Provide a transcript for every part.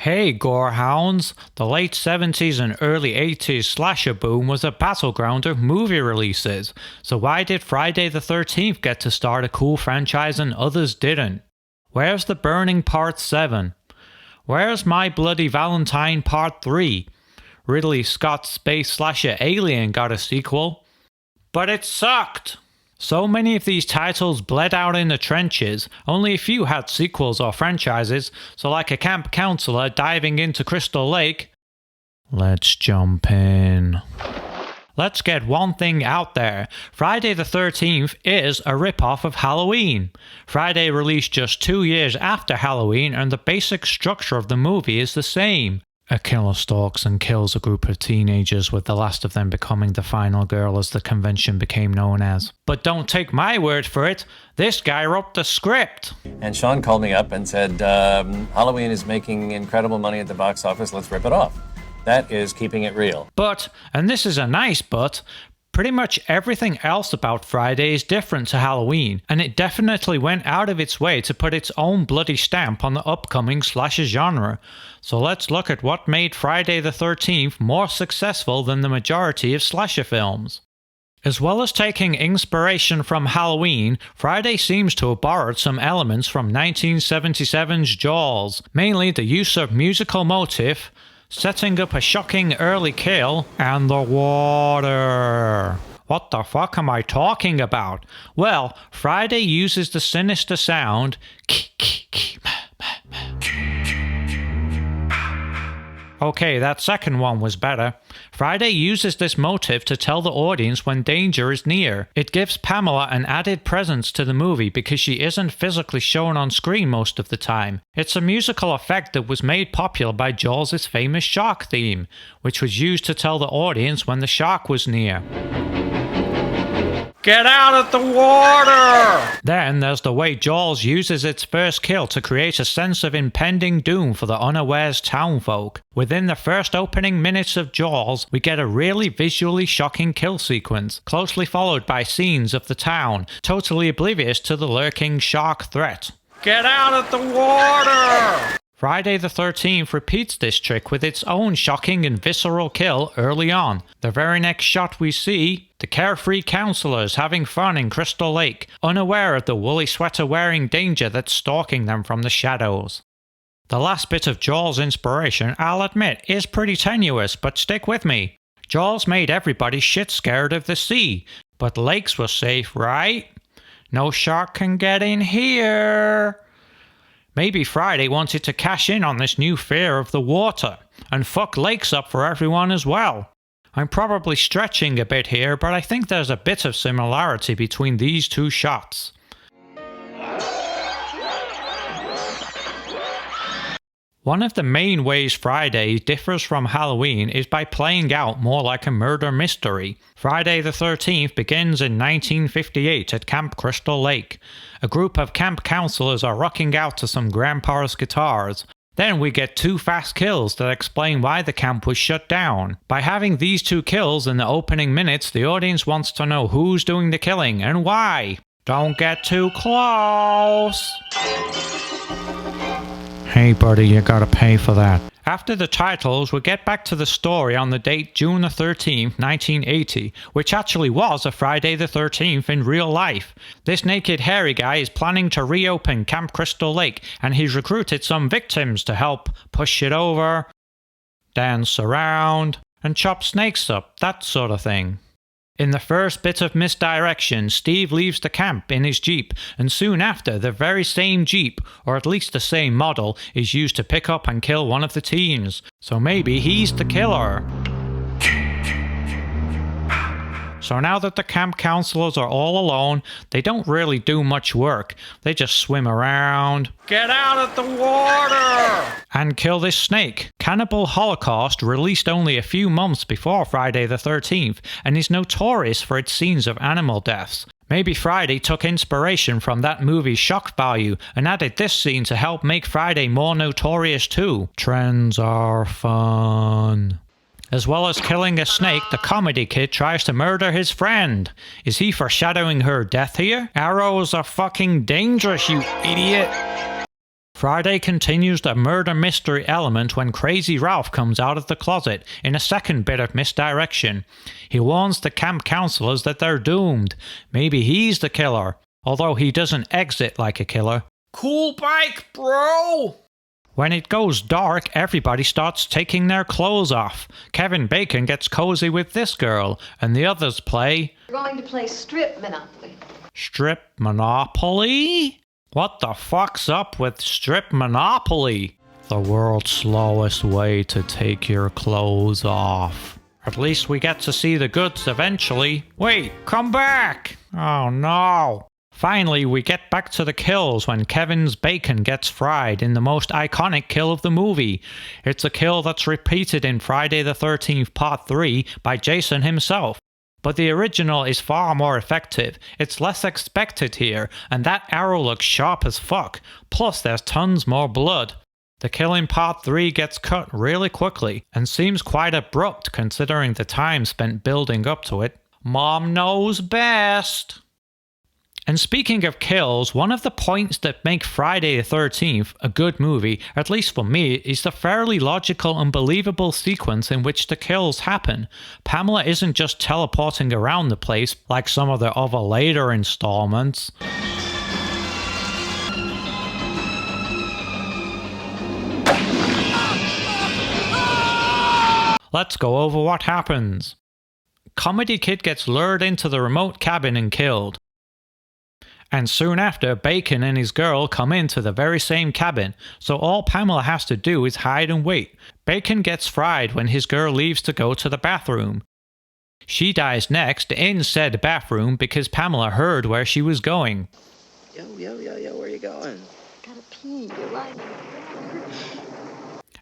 Hey gorehounds, the late 70s and early 80s slasher boom was a battleground of movie releases, so why did Friday the 13th get to start a cool franchise and others didn't? Where's The Burning Part 7? Where's My Bloody Valentine Part 3? Ridley Scott's space slasher Alien got a sequel, but it sucked! So many of these titles bled out in the trenches, only a few had sequels or franchises, so like a camp counselor diving into Crystal Lake. Let's jump in. Let's get one thing out there. Friday the 13th is a rip-off of Halloween. Friday released just 2 years after Halloween and the basic structure of the movie is the same. A killer stalks and kills a group of teenagers, with the last of them becoming the final girl, as the convention became known as. But don't take my word for it, this guy wrote the script. And Sean called me up and said, Halloween is making incredible money at the box office, let's rip it off. That is keeping it real. But, and this is a nice but, pretty much everything else about Friday is different to Halloween, and it definitely went out of its way to put its own bloody stamp on the upcoming slasher genre. So let's look at what made Friday the 13th more successful than the majority of slasher films. As well as taking inspiration from Halloween, Friday seems to have borrowed some elements from 1977's Jaws, mainly the use of musical motif, setting up a shocking early kill, and the water. What the fuck am I talking about? Well, Friday uses the sinister sound Okay, that second one was better. Friday uses this motif to tell the audience when danger is near. It gives Pamela an added presence to the movie because she isn't physically shown on screen most of the time. It's a musical effect that was made popular by Jaws' famous shark theme, which was used to tell the audience when the shark was near. Get out of the water! Then there's the way Jaws uses its first kill to create a sense of impending doom for the unawares townfolk. Within the first opening minutes of Jaws, we get a really visually shocking kill sequence, closely followed by scenes of the town, totally oblivious to the lurking shark threat. Get out of the water! Friday the 13th repeats this trick with its own shocking and visceral kill early on. The very next shot we see, the carefree counselors having fun in Crystal Lake, unaware of the woolly sweater-wearing danger that's stalking them from the shadows. The last bit of Jaws inspiration, I'll admit, is pretty tenuous, but stick with me. Jaws made everybody shit scared of the sea, but lakes were safe, right? No shark can get in here. Maybe Friday wanted to cash in on this new fear of the water, and fuck lakes up for everyone as well. I'm probably stretching a bit here, but I think there's a bit of similarity between these two shots. One of the main ways Friday differs from Halloween is by playing out more like a murder mystery. Friday the 13th begins in 1958 at Camp Crystal Lake. A group of camp counselors are rocking out to some grandpa's guitars. Then we get 2 fast kills that explain why the camp was shut down. By having these 2 kills in the opening minutes, the audience wants to know who's doing the killing and why. Don't get too close! Hey buddy, you gotta pay for that. After the titles, we get back to the story on the date June the 13th, 1980, which actually was a Friday the 13th in real life. This naked hairy guy is planning to reopen Camp Crystal Lake, and he's recruited some victims to help push it over, dance around, and chop snakes up, that sort of thing. In the first bit of misdirection, Steve leaves the camp in his Jeep, and soon after, the very same Jeep, or at least the same model, is used to pick up and kill one of the teens. So maybe he's the killer. So now that the camp counselors are all alone, they don't really do much work. They just swim around, get out of the water, and kill this snake. Cannibal Holocaust released only a few months before Friday the 13th and is notorious for its scenes of animal deaths. Maybe Friday took inspiration from that movie's shock value and added this scene to help make Friday more notorious too. Trends are fun. As well as killing a snake, the comedy kid tries to murder his friend. Is he foreshadowing her death here? Arrows are fucking dangerous, you idiot. Friday continues the murder mystery element when Crazy Ralph comes out of the closet in a second bit of misdirection. He warns the camp counselors that they're doomed. Maybe he's the killer, although he doesn't exit like a killer. Cool bike, bro! When it goes dark, everybody starts taking their clothes off. Kevin Bacon gets cozy with this girl, and the others play... We're going to play Strip Monopoly. Strip Monopoly? What the fuck's up with Strip Monopoly? The world's slowest way to take your clothes off. At least we get to see the goods eventually. Wait, come back! Oh no. Finally, we get back to the kills when Kevin's bacon gets fried in the most iconic kill of the movie. It's a kill that's repeated in Friday the 13th Part 3 by Jason himself. But the original is far more effective. It's less expected here, and that arrow looks sharp as fuck. Plus there's tons more blood. The kill in Part 3 gets cut really quickly, and seems quite abrupt considering the time spent building up to it. Mom knows best! And speaking of kills, one of the points that make Friday the 13th a good movie, at least for me, is the fairly logical and believable sequence in which the kills happen. Pamela isn't just teleporting around the place like some of the other later installments. Let's go over what happens. Comedy Kid gets lured into the remote cabin and killed. And soon after, Bacon and his girl come into the very same cabin, so all Pamela has to do is hide and wait. Bacon gets fried when his girl leaves to go to the bathroom. She dies next in said bathroom because Pamela heard where she was going. Yo, where you going? Gotta pee, you're lying.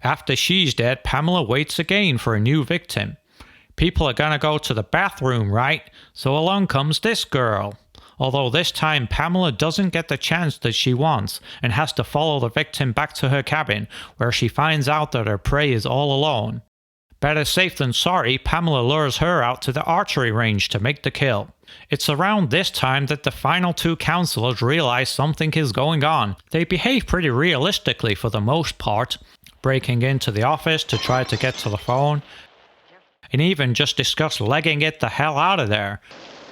After she's dead, Pamela waits again for a new victim. People are gonna go to the bathroom, right? So along comes this girl. Although this time Pamela doesn't get the chance that she wants and has to follow the victim back to her cabin, where she finds out that her prey is all alone. Better safe than sorry, Pamela lures her out to the archery range to make the kill. It's around this time that the final two counselors realize something is going on. They behave pretty realistically for the most part, breaking into the office to try to get to the phone, and even just discuss legging it the hell out of there.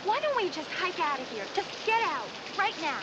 Why don't we just hike out of here? Just get out, right now.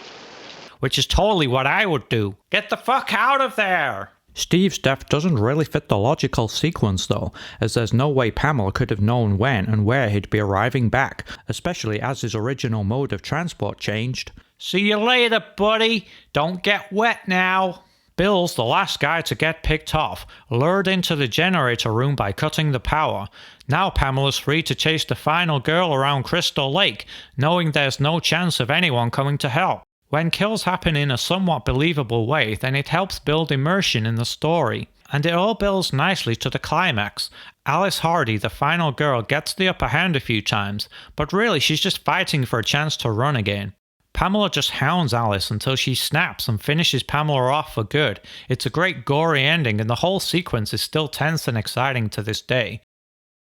Which is totally what I would do. Get the fuck out of there! Steve's death doesn't really fit the logical sequence though, as there's no way Pamela could have known when and where he'd be arriving back, especially as his original mode of transport changed. See you later, buddy! Don't get wet now! Bill's the last guy to get picked off, lured into the generator room by cutting the power. Now Pamela's free to chase the final girl around Crystal Lake, knowing there's no chance of anyone coming to help. When kills happen in a somewhat believable way, then it helps build immersion in the story. And it all builds nicely to the climax. Alice Hardy, the final girl, gets the upper hand a few times, but really she's just fighting for a chance to run again. Pamela just hounds Alice until she snaps and finishes Pamela off for good. It's a great gory ending and the whole sequence is still tense and exciting to this day.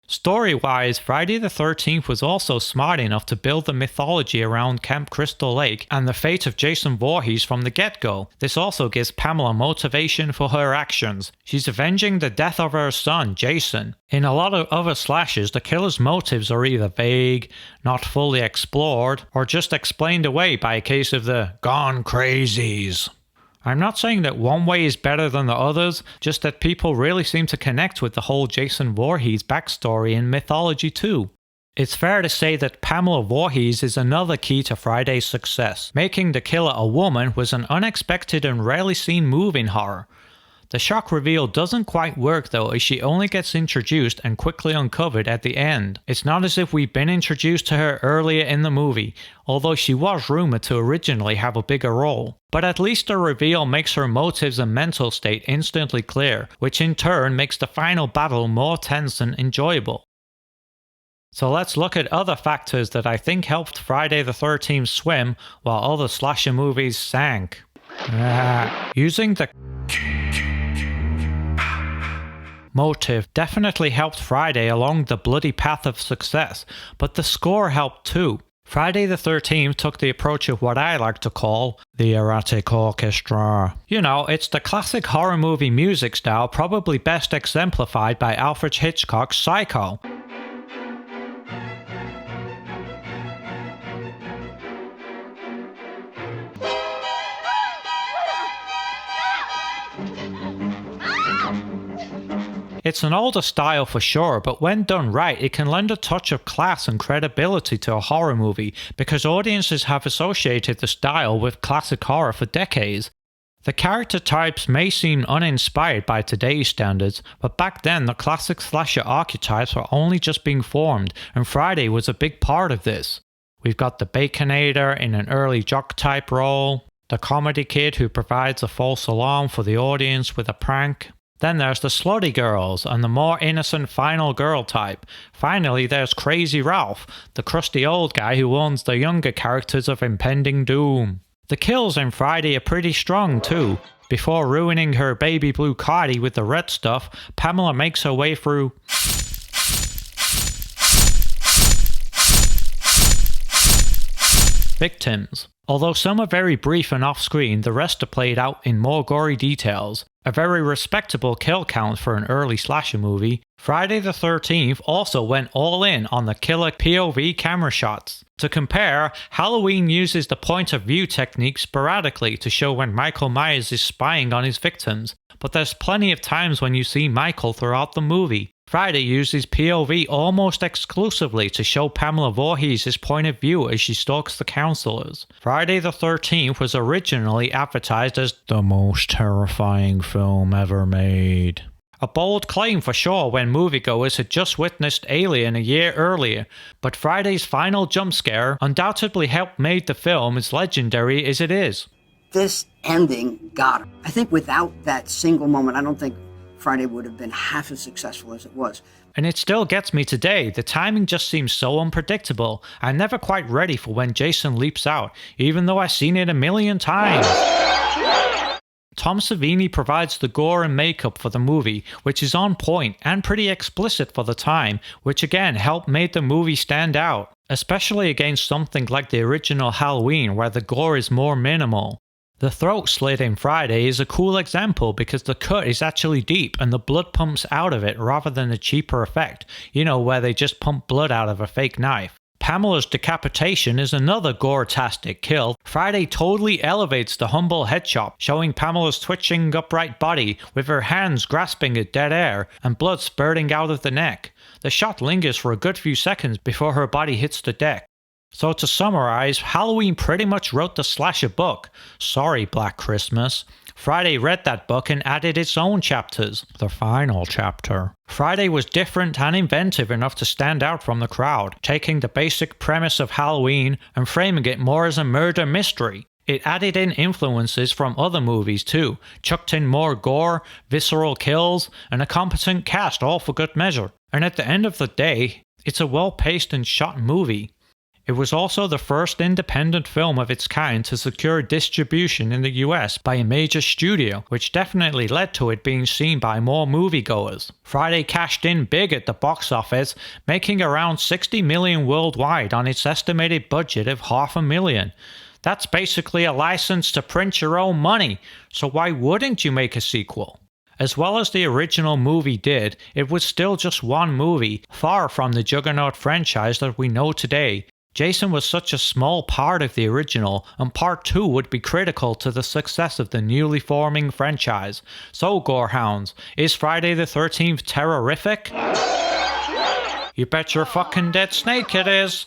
Story-wise, Friday the 13th was also smart enough to build the mythology around Camp Crystal Lake and the fate of Jason Voorhees from the get-go. This also gives Pamela motivation for her actions. She's avenging the death of her son, Jason. In a lot of other slashes, the killer's motives are either vague, not fully explored, or just explained away by a case of the gone crazies. I'm not saying that one way is better than the others, just that people really seem to connect with the whole Jason Voorhees backstory and mythology too. It's fair to say that Pamela Voorhees is another key to Friday's success. Making the killer a woman was an unexpected and rarely seen move in horror. The shock reveal doesn't quite work though, as she only gets introduced and quickly uncovered at the end. It's not as if we've been introduced to her earlier in the movie, although she was rumored to originally have a bigger role. But at least the reveal makes her motives and mental state instantly clear, which in turn makes the final battle more tense and enjoyable. So let's look at other factors that I think helped Friday the 13th swim while other slasher movies sank. Using the motive definitely helped Friday along the bloody path of success, but the score helped too. Friday the 13th took the approach of what I like to call the erratic orchestra. You know, it's the classic horror movie music style probably best exemplified by Alfred Hitchcock's Psycho. It's an older style for sure, but when done right, it can lend a touch of class and credibility to a horror movie because audiences have associated the style with classic horror for decades. The character types may seem uninspired by today's standards, but back then the classic slasher archetypes were only just being formed, and Friday was a big part of this. We've got the Baconator in an early jock type role, the comedy kid who provides a false alarm for the audience with a prank. Then there's the slutty girls and the more innocent final girl type. Finally, there's Crazy Ralph, the crusty old guy who warns the younger characters of impending doom. The kills in Friday are pretty strong too. Before ruining her baby blue Cardi with the red stuff, Pamela makes her way through victims. Although some are very brief and off-screen, the rest are played out in more gory details. A very respectable kill count for an early slasher movie. Friday the 13th also went all in on the killer POV camera shots. To compare, Halloween uses the point of view technique sporadically to show when Michael Myers is spying on his victims, but there's plenty of times when you see Michael throughout the movie. Friday uses POV almost exclusively to show Pamela Voorhees' point of view as she stalks the counselors. Friday the 13th was originally advertised as the most terrifying film ever made. A bold claim for sure when moviegoers had just witnessed Alien a year earlier, but Friday's final jump scare undoubtedly helped make the film as legendary as it is. This ending got her. I think without that single moment, I don't think Friday would have been half as successful as it was. And it still gets me today. The timing just seems so unpredictable. I'm never quite ready for when Jason leaps out, even though I've seen it a million times. Tom Savini provides the gore and makeup for the movie, which is on point and pretty explicit for the time, which again helped make the movie stand out, especially against something like the original Halloween where the gore is more minimal. The throat slit in Friday is a cool example because the cut is actually deep and the blood pumps out of it rather than a cheaper effect, you know, where they just pump blood out of a fake knife. Pamela's decapitation is another gore-tastic kill. Friday totally elevates the humble head chop, showing Pamela's twitching upright body with her hands grasping at dead air and blood spurting out of the neck. The shot lingers for a good few seconds before her body hits the deck. So to summarize, Halloween pretty much wrote the slasher book. Sorry, Black Christmas. Friday read that book and added its own chapters. The final chapter. Friday was different and inventive enough to stand out from the crowd, taking the basic premise of Halloween and framing it more as a murder mystery. It added in influences from other movies too, chucked in more gore, visceral kills, and a competent cast all for good measure. And at the end of the day, it's a well-paced and shot movie. It was also the first independent film of its kind to secure distribution in the US by a major studio, which definitely led to it being seen by more moviegoers. Friday cashed in big at the box office, making around $60 million worldwide on its estimated budget of $500,000. That's basically a license to print your own money, so why wouldn't you make a sequel? As well as the original movie did, it was still just one movie, far from the juggernaut franchise that we know today. Jason was such a small part of the original, and part 2 would be critical to the success of the newly forming franchise. So, Gorehounds, is Friday the 13th terrorific? You bet your fucking dead snake it is!